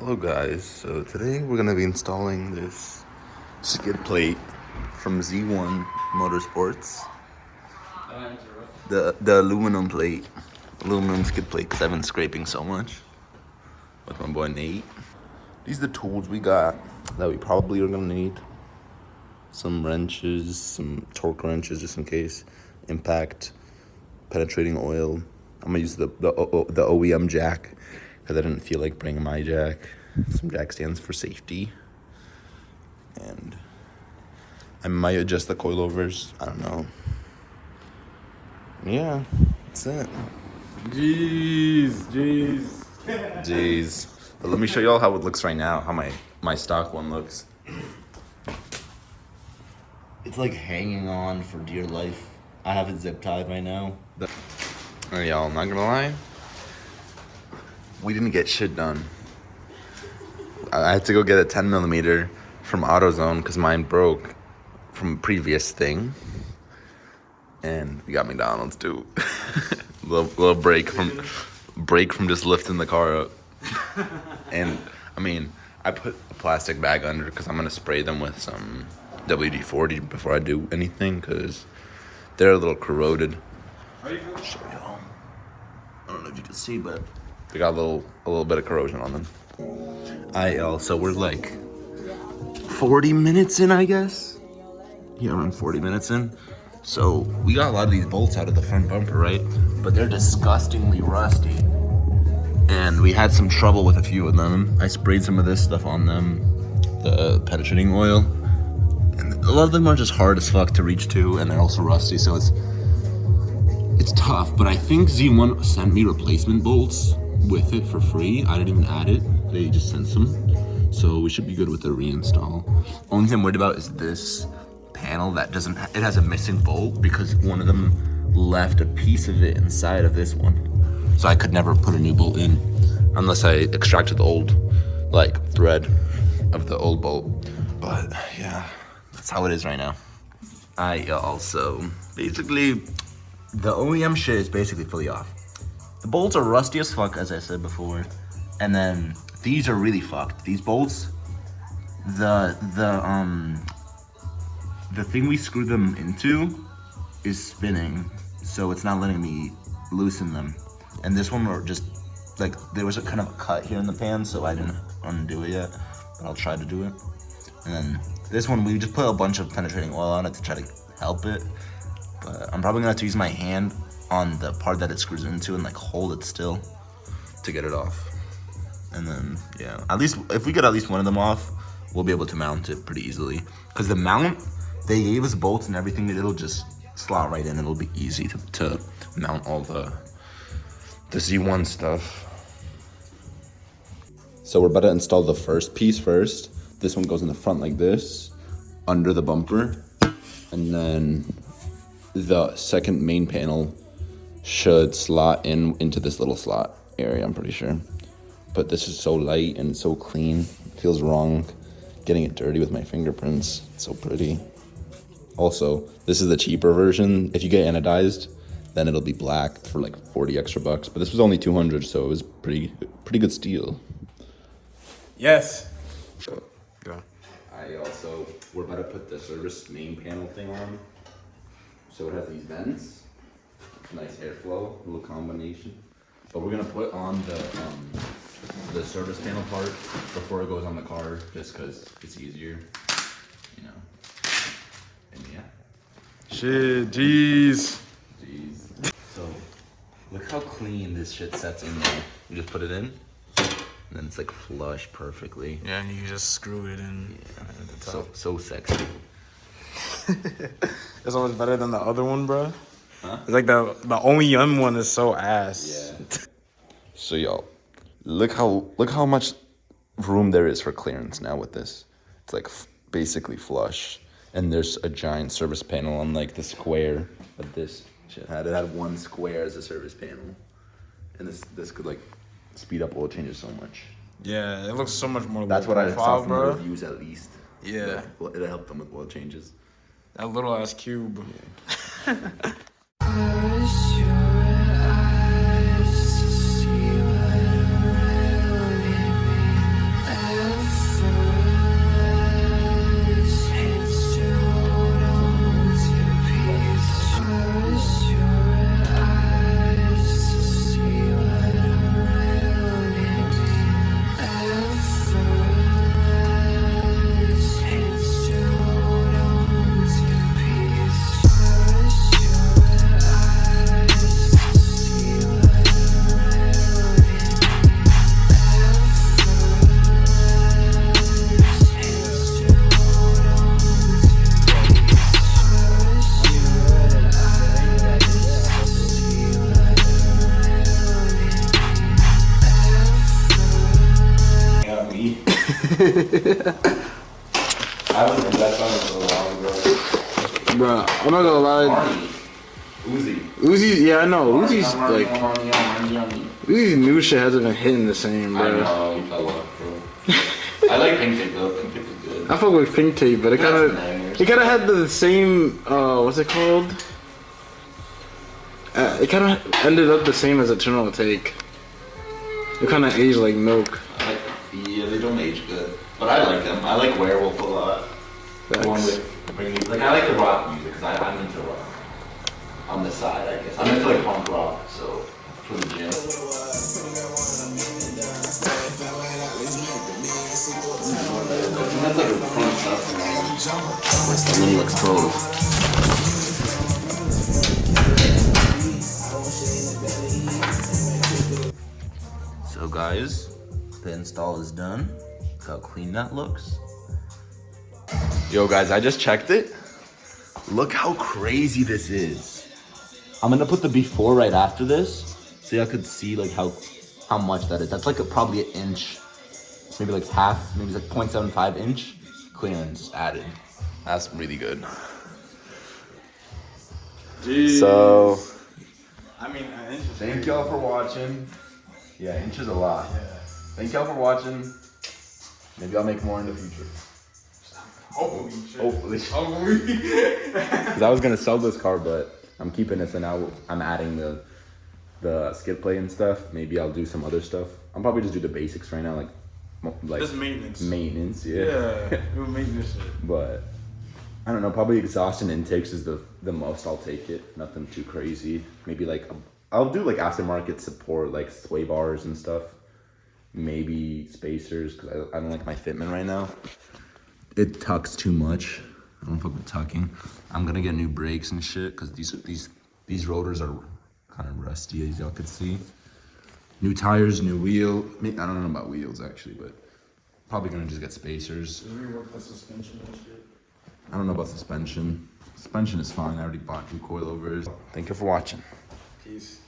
Hello guys, so today we're going to be installing this skid plate from Z1 Motorsports. The aluminum plate, aluminum skid plate, because I've been scraping so much with my boy Nate. These are the tools we got that we probably are going to need. Some wrenches, some torque wrenches just in case, impact, penetrating oil. I'm going to use the OEM jack because I didn't feel like bringing my jack. Some jack stands for safety. And I might adjust the coilovers. I don't know. Yeah, that's it. Jeez. But let me show y'all how it looks right now, how my stock one looks. It's like hanging on for dear life. I have it zip tied right now. Y'all, I'm not gonna lie. We didn't get shit done. I had to go get a 10 millimeter from AutoZone because mine broke from a previous thing. And we got McDonald's too. little break from just lifting the car up. And I mean, I put a plastic bag under because I'm gonna spray them with some WD-40 before I do anything because they're a little corroded. Show y'all. I don't know if you can see, but they got a little bit of corrosion on them. So we're like 40 minutes in, I guess. Yeah, around 40 minutes in. So we got a lot of these bolts out of the front bumper, right? But they're disgustingly rusty. And we had some trouble with a few of them. I sprayed some of this stuff on them, the penetrating oil. And a lot of them are just hard as fuck to reach to, and they're also rusty, so it's tough. But I think Z1 sent me replacement bolts with it for free. I didn't even add it. They just sent some. So we should be good with the reinstall. Only thing I'm worried about is this panel that it has a missing bolt because one of them left a piece of it inside of this one. So I could never put a new bolt in unless I extracted the old thread of the old bolt. But yeah, that's how it is right now. I also basically, the OEM shit is basically fully off. The bolts are rusty as fuck, as I said before. And then these are really fucked. These bolts, the thing we screw them into is spinning, so it's not letting me loosen them. And this one were just there was a kind of a cut here in the pan, so I didn't undo it yet, but I'll try to do it. And then this one, we just put a bunch of penetrating oil on it to try to help it. But I'm probably gonna have to use my hand on the part that it screws into and hold it still to get it off. And then, yeah, at least if we get at least one of them off, we'll be able to mount it pretty easily. Because the mount, they gave us bolts and everything, it'll just slot right in. It'll be easy to mount all the Z1 stuff. So we're about to install the first piece first. This one goes in the front like this, under the bumper. And then the second main panel should slot into this little slot area, I'm pretty sure. But this is so light and so clean. It feels wrong getting it dirty with my fingerprints. It's so pretty. Also, this is the cheaper version. If you get anodized, then it'll be black for 40 extra bucks. But this was only 200, so it was pretty good steal. Yes. Go. We're about to put the service main panel thing on. So it has these vents, nice airflow, little combination. But we're gonna put on the service panel part before it goes on the car, just cause it's easier, you know. And yeah. Shit, jeez. So, look how clean this shit sets in there. You just put it in, and then it's flush perfectly. Yeah, and you just screw it in. Yeah, at the top. So sexy. It's almost better than the other one, bro. Huh? It's the OEM one is so ass. Yeah. So y'all, look how much room there is for clearance now with this. It's basically flush, and there's a giant service panel on the square of this shit had. It had one square as a service panel, and this could speed up oil changes so much. Yeah, it looks so much more. That's what I saw from the reviews at least. Yeah, it'll help them with oil changes. That little ass cube. Yeah. haven't heard that song in so long, bro. Bro, I'm not gonna lie. Uzi's, yeah, I know. Uzi's like, Uzi's new shit hasn't been hitting the same, bro. I know, you fell off, bro. I like Pink Tape though. Pink Tape is good. I fuck with Pink Tape, but it kind of had the same. What's it called? It kind of ended up the same as Eternal Take. It kind of aged like milk. Yeah, they don't age good, but I like them. I like Werewolf a lot. Like I like the rock music because I'm into rock. On the side, I guess. I'm into like punk rock, so for the gym. That's like a fun stuff. Little electrode. So guys, the install is done. Look how clean that looks. Yo guys, I just checked it. Look how crazy this is. I'm gonna put the before right after this, so y'all could see like how much that is. That's like probably an inch, maybe like half, maybe like 0.75 inch clearance added. That's really good. Jeez. So, I mean, thank y'all for watching. Yeah, inch is a lot. Yeah. Thank y'all for watching. Maybe I'll make more in the future. Hopefully. Because I was gonna sell this car, but I'm keeping this, and now I'm adding the skid plate and stuff. Maybe I'll do some other stuff. I'll probably just do the basics right now, like just maintenance. Maintenance, yeah. Yeah, we'll make this shit. But I don't know. Probably exhaust and intakes is the most I'll take it. Nothing too crazy. Maybe like I'll do like aftermarket support, like sway bars and stuff. Maybe spacers because I don't like my fitment right now. It tucks too much. I don't fuck with tucking. I'm gonna get new brakes and shit because these rotors are kind of rusty, as y'all could see. New tires, new wheel. I don't know about wheels actually, but probably gonna just get spacers. Did we work the suspension and shit? I don't know about suspension. Suspension is fine. I already bought new coilovers. Thank you for watching. Peace.